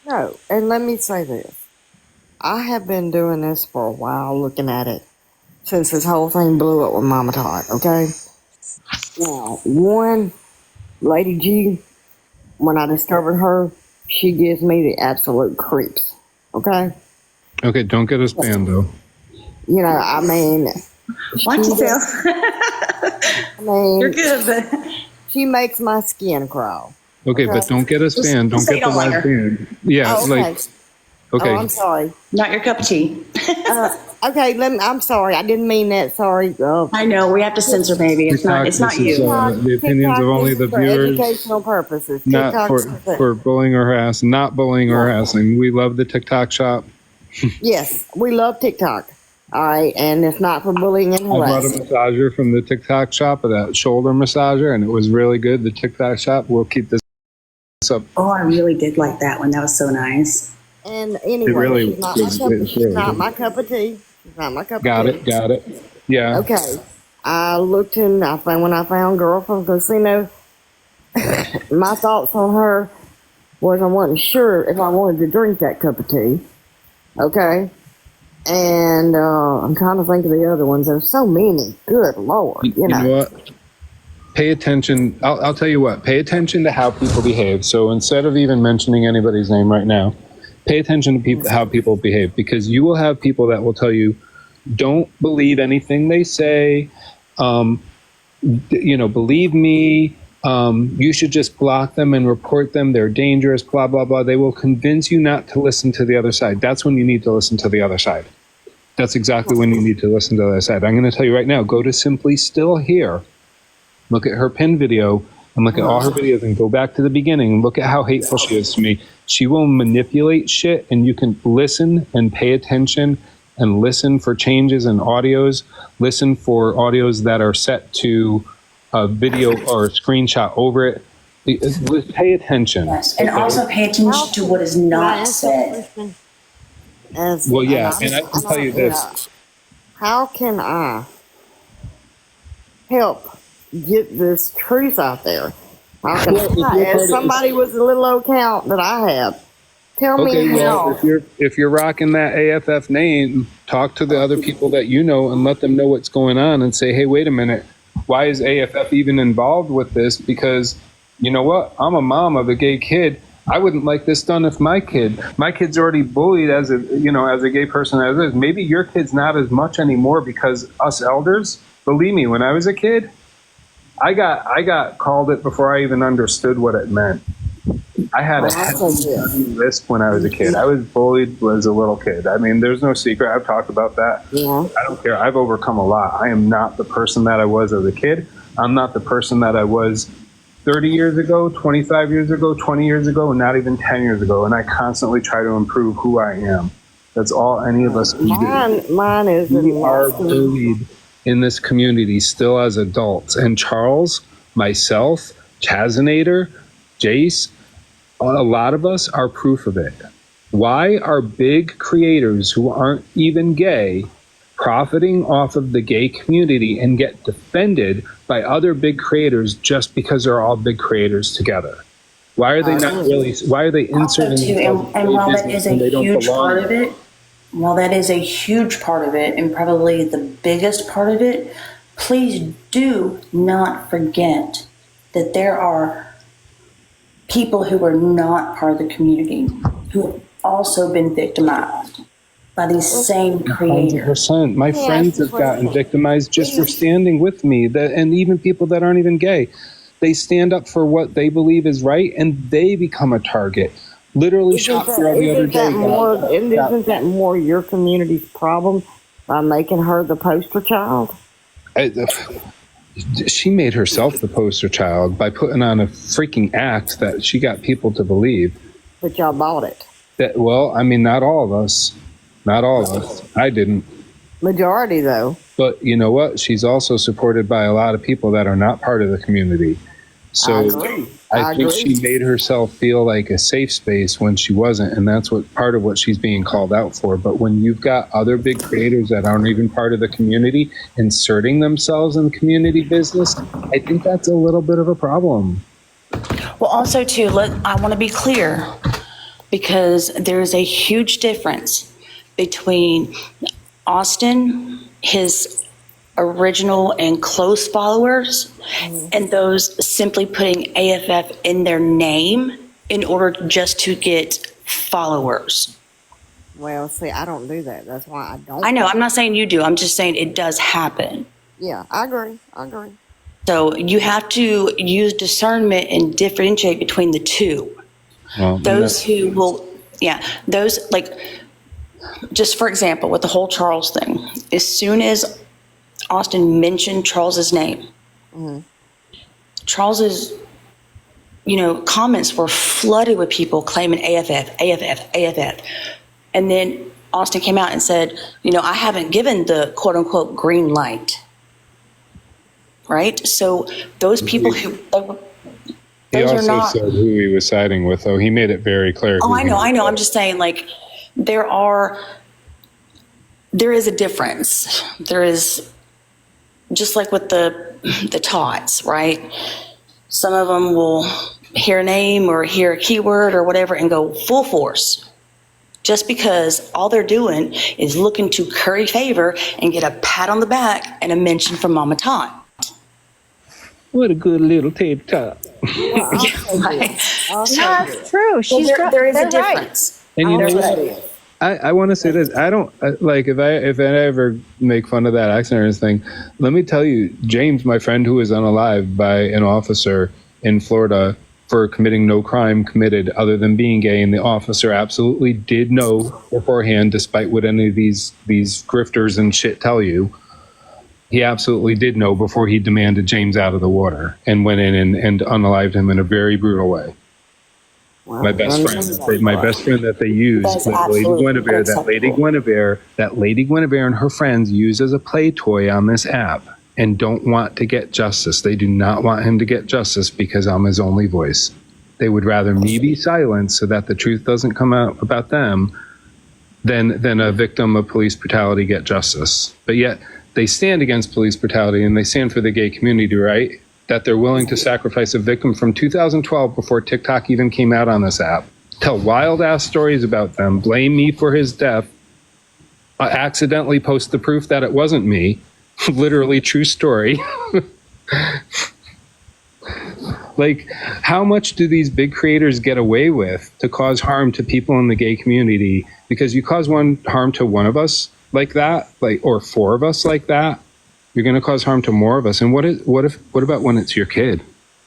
No, and let me say this. I have been doing this for a while, looking at it, since this whole thing blew up with Mama Todd, okay? Now, one, Lady G, when I discovered her, she gives me the absolute creeps, okay? Okay, don't get us banned, though. You know, I mean... Watch yourself. I mean... You're good, but... She makes my skin crawl. Okay, but don't get us banned. Don't get the live banned. Yeah, oh, okay. Okay. Oh, I'm sorry. Not your cup of tea. Okay, I'm sorry. I didn't mean that. Sorry. I know we have to censor, baby. It's not you. The opinions of only the viewers. For educational purposes. Not for bullying or harassing. Not bullying or harassing. We love the TikTok shop. Yes, we love TikTok. All right, and it's not for bullying and harassing. I brought a massager from the TikTok shop, that shoulder massager, and it was really good. The TikTok shop. We'll keep this up. Oh, I really did like that one. That was so nice. And anyway, she's not my cup of tea. She's not my cup of tea. Got it. Yeah. Okay. I looked and when I found Girl from Casino, my thoughts on her was I wasn't sure if I wanted to drink that cup of tea. Okay. And I'm trying to think of the other ones. There's so many. Good Lord. You know what? Pay attention. I'll tell you what. Pay attention to how people behave. So instead of even mentioning anybody's name right now, pay attention to how people behave, because you will have people that will tell you, don't believe anything they say. Believe me. You should just block them and report them. They're dangerous, blah, blah, blah. They will convince you not to listen to the other side. That's when you need to listen to the other side. That's exactly when you need to listen to the other side. I'm going to tell you right now, go to Simply Still Here. Look at her pin video and look at all her videos and go back to the beginning and look at how hateful she is to me. She will manipulate shit, and you can listen and pay attention and listen for changes in audios. Listen for audios that are set to a video or a screenshot over it. Pay attention. Yes, and also pay attention to what is not said. Well, yeah, and I can tell you this. How can I help get this truth out there? How can as somebody with a little account that I have, tell me how. If you're rocking that AFF name, talk to the other people that you know and let them know what's going on and say, hey, wait a minute. Why is AFF even involved with this? Because you know what? I'm a mom of a gay kid. I wouldn't like this done if my kid's already bullied as a gay person as is. Maybe your kid's not as much anymore because us elders, believe me, when I was a kid, I got called it before I even understood what it meant. I had a heavy list when I was a kid. I was bullied as a little kid. I mean, there's no secret. I've talked about that. Yeah. I don't care. I've overcome a lot. I am not the person that I was as a kid. I'm not the person that I was 30 years ago, 25 years ago, 20 years ago, and not even 10 years ago. And I constantly try to improve who I am. That's all any of us can do. Mine is we are bullied in this community still as adults. And Charles, myself, Chazinator, Jace, a lot of us are proof of it. Why are big creators who aren't even gay profiting off of the gay community and get defended by other big creators just because they're all big creators together? Why are they not really? Why are they inserting? And while that is a huge part of it, and probably the biggest part of it, please do not forget that there are people who are not part of the community who have also been victimized by these same creators. 100%. My friends have gotten victimized just for standing with me, and even people that aren't even gay. They stand up for what they believe is right, and they become a target. Literally shot for the other day. Isn't that more your community's problem by making her the poster child? She made herself the poster child by putting on a freaking act that she got people to believe. But y'all bought it. Well, I mean, not all of us. Not all of us. I didn't. Majority, though. But you know what? She's also supported by a lot of people that are not part of the community. So I think she made herself feel like a safe space when she wasn't, and that's what part of what she's being called out for. But when you've got other big creators that aren't even part of the community inserting themselves in community business, I think that's a little bit of a problem. Well, also too, I want to be clear. because there's a huge difference between Austin, his original and close followers, and those simply putting AFF in their name in order just to get followers. Well, see, I don't do that. That's why I don't. I know, I'm not saying you do, I'm just saying it does happen. Yeah, I agree. I agree. So you have to use discernment and differentiate between the two. Well, Those who will, those, like, just for example, with the whole Charles thing, as soon as Austin mentioned Charles's name, Charles's, comments were flooded with people claiming AFF, AFF, AFF. And then Austin came out and said, I haven't given the quote unquote green light. Right? So those people who, he those also are not. said who he was siding with, though. He made it very clear. Oh, I know. I'm just saying, like, there is a difference. There is, just like with the tots, right? Some of them will hear a name or hear a keyword or whatever and go full force, just because all they're doing is looking to curry favor and get a pat on the back and a mention from Mama Tot. What a good little tape top. Well, That's true. There is a they're right. difference. And you know what? I want to say this. I don't like if I ever make fun of that accent or anything. Let me tell you, James, my friend who was unalived by an officer in Florida for committing no crime committed other than being gay, and the officer absolutely did know beforehand, despite what any of these grifters and shit tell you. He absolutely did know before he demanded James out of the water and went in and unalived him in a very brutal way. Wow. My best friend that they used, that Lady Guinevere and her friends use as a play toy on this app and don't want to get justice. They do not want him to get justice because I'm his only voice. They would rather me be silenced so that the truth doesn't come out about them than a victim of police brutality get justice. But yet they stand against police brutality and they stand for the gay community, right? That they're willing to sacrifice a victim from 2012 before TikTok even came out on this app, tell wild ass stories about them, blame me for his death, accidentally post the proof that it wasn't me, literally true story. Like, how much do these big creators get away with to cause harm to people in the gay community? Because you cause harm to one of us like that, or four of us like that, you're going to cause harm to more of us. And what about when it's your kid?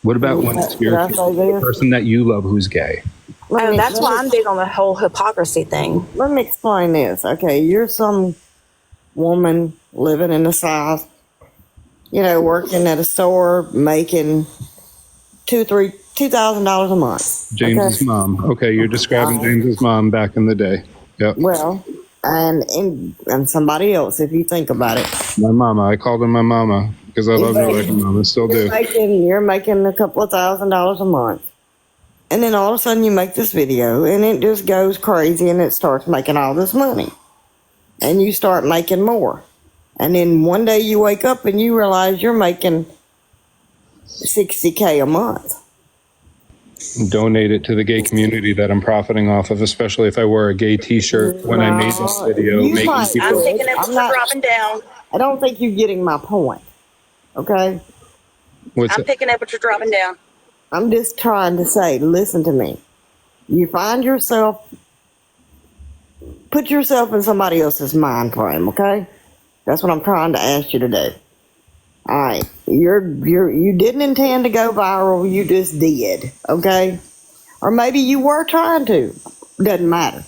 What about when it's the person that you love who's gay? That's why I'm big on the whole hypocrisy thing. Let me explain this. Okay, you're some woman living in the South, working at a store, making $2,000 a month. James's mom. Okay, you're describing James's mom back in the day. Yep. Well, and somebody else, if you think about it. My mama. I called her my mama because I love her like a mama. Still do. You're making a couple of $1,000s a month. And then all of a sudden you make this video and it just goes crazy and it starts making all this money. And you start making more. And then one day you wake up and you realize you're making $60K a month. Donate it to the gay community that I'm profiting off of, especially if I wear a gay t-shirt when I made this video. I'm thinking it's dropping down. I don't think you're getting my point. Okay? I'm picking up what you're dropping down. I'm just trying to say, listen to me. You find yourself, put yourself in somebody else's mind frame, okay? That's what I'm trying to ask you to do. All right, you didn't intend to go viral, you just did, okay? Or maybe you were trying to, doesn't matter.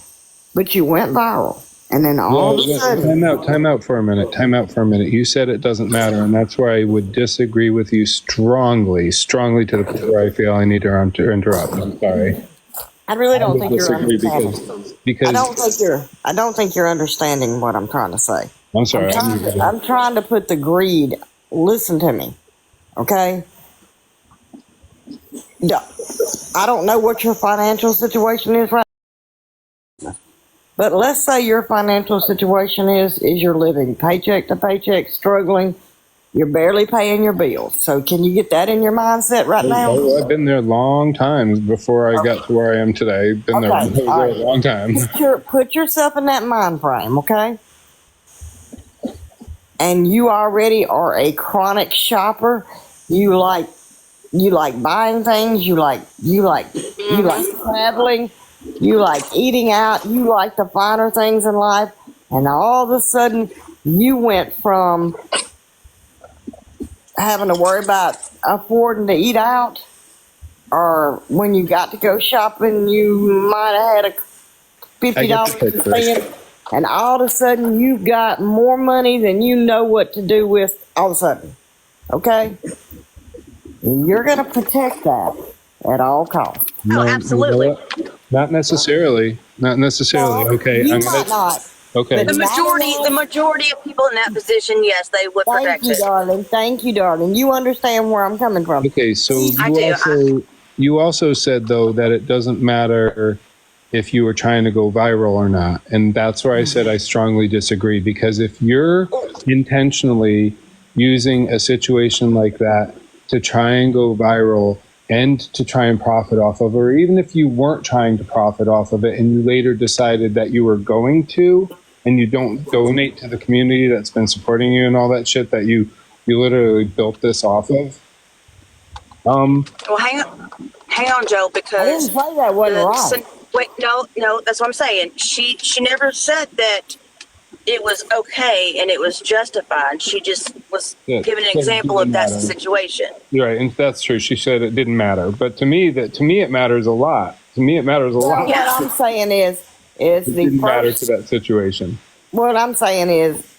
But you went viral, and then all of a sudden... Time out for a minute. You said it doesn't matter, and that's where I would disagree with you strongly to the point where I feel I need to interrupt. I'm sorry. I really don't think you're understanding. Because I don't think you're understanding what I'm trying to say. I'm sorry. I'm trying to put the greed. Listen to me, okay? I don't know what your financial situation is right now, but let's say your financial situation is you're living paycheck to paycheck, struggling, You're barely paying your bills. So can you get that in your mindset right now? Oh, I've been there long times before I got to where I am today. Been there, Okay, all right. a long time. Put yourself in that mind frame, okay? And you already are a chronic shopper. You like buying things. You like traveling. You like eating out. You like the finer things in life. And all of a sudden, you went from having to worry about affording to eat out, or when you got to go shopping, you might have had a $50 to spend, and all of a sudden you've got more money than you know what to do with. All of a sudden, okay, you're gonna protect that at all costs. Oh, absolutely. You know what? Not necessarily. Okay, you might not. Okay. The majority of people in that position, yes, they would protect it. Thank you, darling. You understand where I'm coming from. Okay, so I do. You also said though that it doesn't matter if you were trying to go viral or not, and that's where I said I strongly disagree, because if you're intentionally using a situation like that to try and go viral and to try and profit off of it, or even if you weren't trying to profit off of it and you later decided that you were going to, and you don't donate to the community that's been supporting you and all that shit that you literally built this off of. Well, hang on, Joe, because I didn't say that wasn't right. Wait, no, that's what I'm saying. She never said that it was okay and it was justified. She just was giving an example of that's the situation. You're right, and that's true. She said it didn't matter, but to me it matters a lot. To me, it matters a lot. What I'm saying is it didn't matter to that situation. What I'm saying is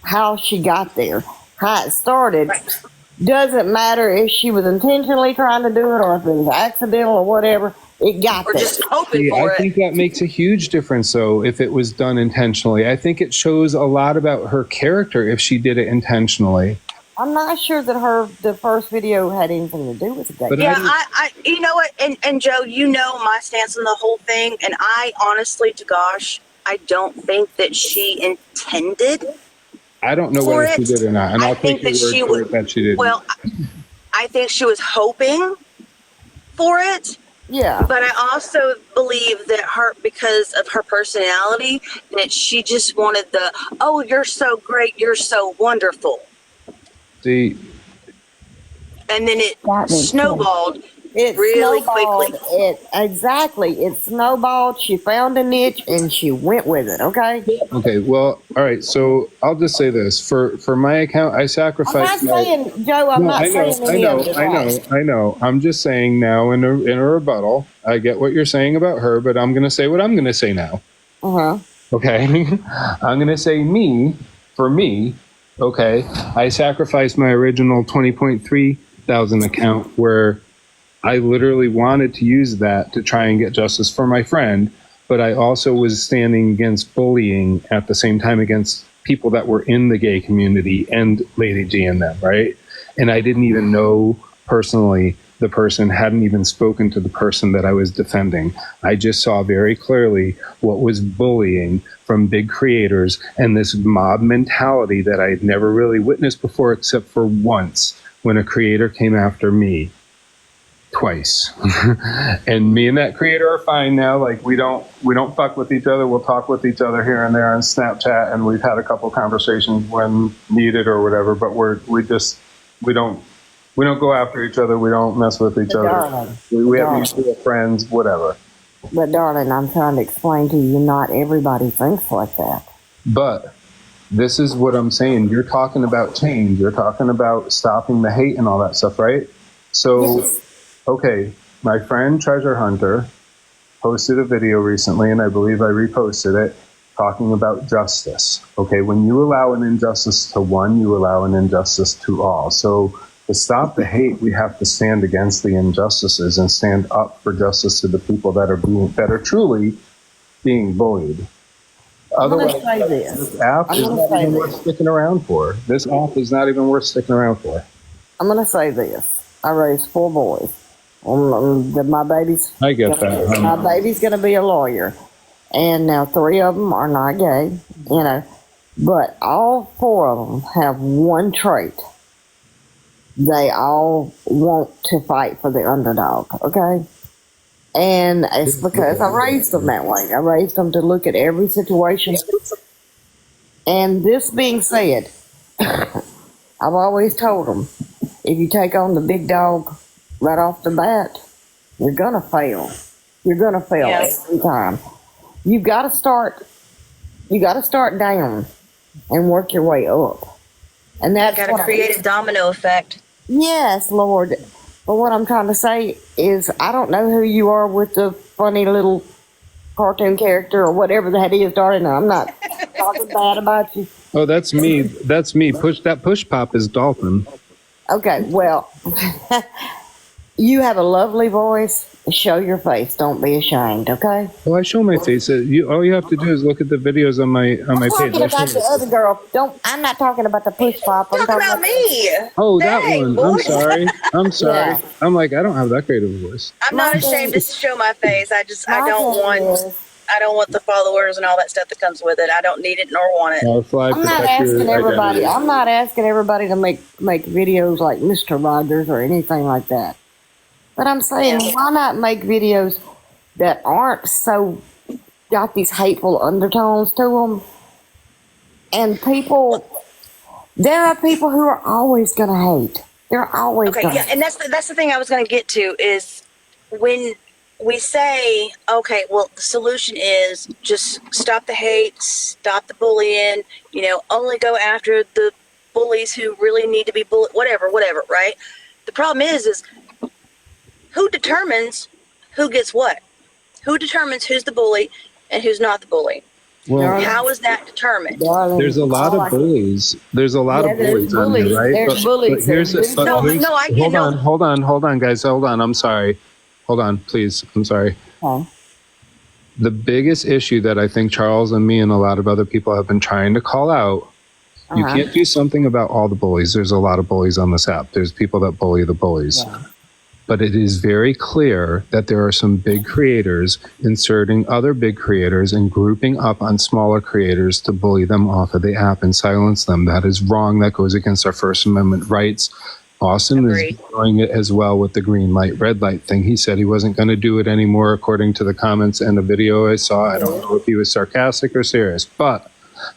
how she got there, how it started. Right. Doesn't matter if she was intentionally trying to do it or if it was accidental or whatever. It got We're there. just hoping for it. I think that makes a huge difference, though, if it was done intentionally. I think it shows a lot about her character if she did it intentionally. I'm not sure that the first video had anything to do with it. Yeah, I you know what, and Joe, you know my stance on the whole thing, and I honestly, to gosh, I don't think that she intended. I don't know whether she did or not, and I'll take your word for it that she did. Well, I think she was hoping for it. Yeah. But I also believe that because of her personality, that she just wanted oh, you're so great, you're so wonderful. See. And then it snowballed really quickly. It snowballed. She found a niche and she went with it. Okay. Okay. Well, all right. So I'll just say this for my account, I sacrificed. I'm not saying, Joe. I know. I'm just saying now in a rebuttal. I get what you're saying about her, but I'm going to say what I'm going to say now. Okay. I'm going to say for me. Okay. I sacrificed my original 20.3 thousand account where I literally wanted to use that to try and get justice for my friend, but I also was standing against bullying at the same time against people that were in the gay community and Lady G and them, right? And I didn't even know personally the person, hadn't even spoken to the person that I was defending. I just saw very clearly what was bullying from big creators and this mob mentality that I had never really witnessed before, except for once when a creator came after me. Twice. And me and that creator are fine now. Like we don't fuck with each other. We'll talk with each other here and there on Snapchat, and we've had a couple conversations when needed or whatever, but we don't go after each other. We don't mess with each other. We have mutual friends, whatever. But darling, I'm trying to explain to you, not everybody thinks like that. But this is what I'm saying. You're talking about change. You're talking about stopping the hate and all that stuff, right? So yes. Okay, my friend Treasure Hunter posted a video recently, and I believe I reposted it, talking about justice. Okay, when you allow an injustice to one, you allow an injustice to all. So to stop the hate, we have to stand against the injustices and stand up for justice to the people that are truly being bullied. Otherwise, this app is not even worth sticking around for. This app is not even worth sticking around for. I'm going to say this. I raised 4 boys. My baby's. I get that. My baby's going to be a lawyer, and now 3 of them are not gay. You know, But all four of them have one trait. They all want to fight for the underdog, okay? And it's because I raised them that way. I raised them to look at every situation. And this being said, I've always told them, if you take on the big dog right off the bat, you're gonna fail. You're gonna fail every time. You gotta start down and work your way up. And that's got to create a domino effect. Yes, Lord. But what I'm trying to say is, I don't know who you are with the funny little cartoon character or whatever that is, darling. I'm not talking bad about you. Oh, that's me. That's me. Push pop is Dalton. Okay, well, you have a lovely voice. Show your face. Don't be ashamed, okay? Well, I show my face. All you have to do is look at the videos on my I'm page. talking about the other girl. I'm not talking about the push pop. I'm Talk about me. Oh, Dang, that one. boy. I'm sorry. I'm sorry. Yeah. I'm like, I don't have that great of a voice. I'm not ashamed to show my face. I don't want the followers and all that stuff that comes with it. I don't need it nor want it. I'm not asking everybody. I'm not asking everybody to make videos like Mr. Rogers or anything like that. But I'm saying, why not make videos that aren't so got these hateful undertones to them? And there are people who are always going to hate. They're always Okay, going to. yeah, and that's the thing I was going to get to is when we say, okay, well, the solution is just stop the hate, stop the bullying, only go after the bullies who really need to be bullied, whatever, right? The problem is who determines who gets what? Who determines who's the bully and who's not the bully? Well, how is that determined? Darling, there's a lot of bullies. There's a lot of bullies on there, right? There's bullies. I get hold on, guys. Hold on. I'm sorry. Hold on, please. I'm sorry. Oh. The biggest issue that I think Charles and me and a lot of other people have been trying to call out, you can't do something about all the bullies. There's a lot of bullies on this app. There's people that bully the bullies. Yeah. But it is very clear that there are some big creators inserting other big creators and grouping up on smaller creators to bully them off of the app and silence them. That is wrong. That goes against our First Amendment rights. Austin is doing it as well with the green light, red light thing. He said he wasn't going to do it anymore, according to the comments and the video I saw. I don't know if he was sarcastic or serious, but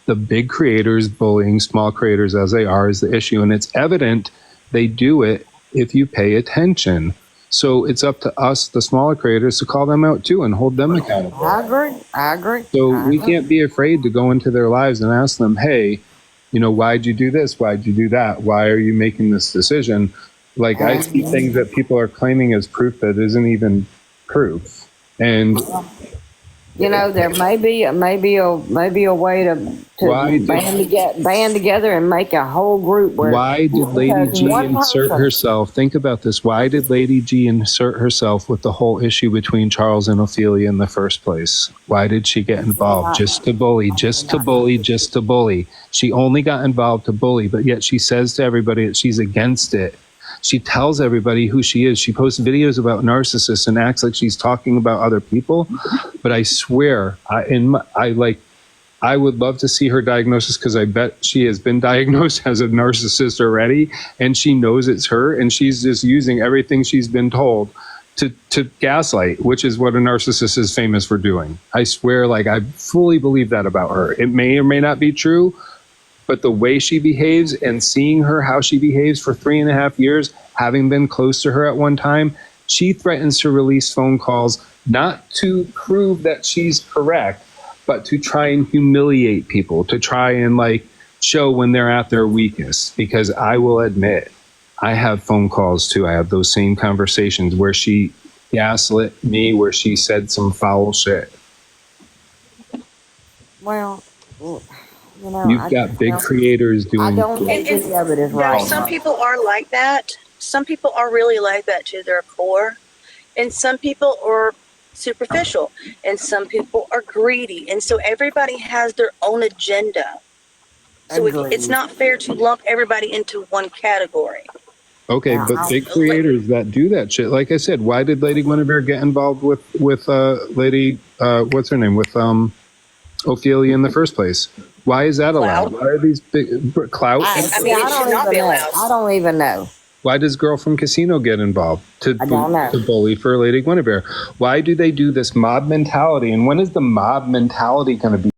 the big creators bullying small creators as they are is the issue. And it's evident they do it if you pay attention. So it's up to us, the smaller creators, to call them out too and hold them accountable. I agree. So we can't be afraid to go into their lives and ask them, hey, why'd you do this? Why'd you do that? Why are you making this decision? Like, I see things that people are claiming as proof that isn't even proof. And there may be a way to band together and make a whole group. Why did Lady G insert herself? Think about this. Why did Lady G insert herself with the whole issue between Charles and Ophelia in the first place? Why did she get involved? Just to bully. She only got involved to bully, but yet she says to everybody that she's against it. She tells everybody who she is. She posts videos about narcissists and acts like she's talking about other people. But I swear, I would love to see her diagnosis, because I bet she has been diagnosed as a narcissist already, and she knows it's her, and she's just using everything she's been told to gaslight, which is what a narcissist is famous for doing. I swear, I fully believe that about her. It may or may not be true, but the way she behaves and seeing her, how she behaves for 3.5 years, having been close to her at one time, she threatens to release phone calls, not to prove that she's correct, but to try and humiliate people, to try and show when they're at their weakest. Because I will admit, I have phone calls too. I have those same conversations where she gaslit me, where she said some foul shit. Well, you've got big creators doing. I don't think any of it is right. Some people are like that. Some people are really like that to their core, and some people are superficial, and some people are greedy, and so everybody has their own agenda. So it's not fair to lump everybody into one category. Okay, but big creators that do that shit, like I said, why did Lady Guinevere get involved with Lady what's her name, with Ophelia in the first place? Why is that allowed? Clout. Why are these big clout? I mean, it should not be allowed. I don't even know. Why does Girl from Casino get involved to I don't know. bully for Lady Guinevere? Why do they do this mob mentality? And when is the mob mentality going to be